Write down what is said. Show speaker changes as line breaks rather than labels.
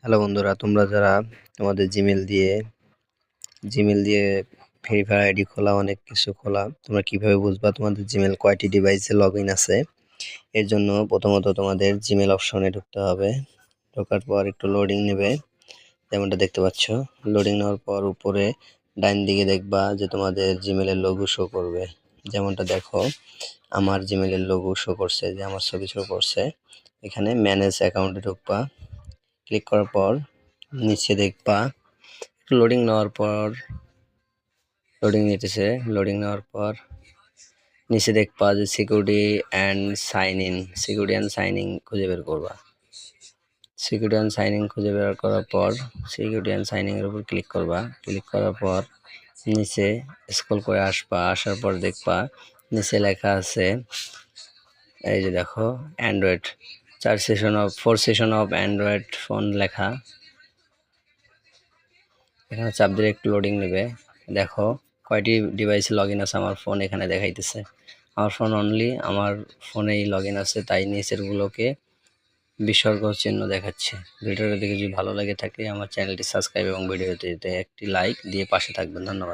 Hello বন্ধুরা, তোমরা যারা তোমাদের জিমেল দিয়ে ভেরিফাই আইডি খোলা, অনেক কিছু খোলা, তোমরা কিভাবে বুঝবা তোমাদের জিমেল কয়টি ডিভাইসে লগ ইন আছে? এর জন্য প্রথমত তোমাদের জিমেল অপশনে ঢুকতে হবে। ঢোকার পর একটু লোডিং নেবে, যেমনটা দেখতে পাচ্ছ। লোডিং নেওয়ার পর উপরে ডাইন দিকে দেখবা যে তোমাদের জিমেলের লোগো শো করবে। যেমনটা দেখো, আমার জিমেলের লোগো শো করছে, যে আমার ছবি শো করছে। এখানে ম্যানেজ অ্যাকাউন্টে ঢুকবা। ক্লিক করার পর নিচে দেখবা লোডিং নেওয়ার পর লোডিং নিতেছে। লোডিং নেওয়ার পর নিচে দেখবা যে সিকিউরিটি অ্যান্ড সাইন ইন খুঁজে বের করবা। সিকিউরিটি অ্যান্ড সাইন ইন খুঁজে বের করার পর সিকিউরিটি অ্যান্ড সাইন ইনের উপর ক্লিক করবা। ক্লিক করার পর নিচে স্ক্রল করে আসবা। আসার পর দেখবা নিচে লেখা আছে, এই যে দেখো, Android 4 session of Android phone লেখা। এখানে চাপ দিলে একটু লোডিং নেবে। দেখো কয়টি ডিভাইসে লগ ইন আছে আমার ফোন এখানে দেখাইতেছে। আমার ফোন অনলি আমার ফোনেই লগ ইন আছে, তাই নিচেরগুলোকে বিসর্গ চিহ্ন দেখাচ্ছে। ভিডিওটা দেখে যদি ভালো লাগে থাকে আমার চ্যানেলটি সাবস্ক্রাইব এবং ভিডিওতে একটি লাইক দিয়ে পাশে থাকবেন। ধন্যবাদ।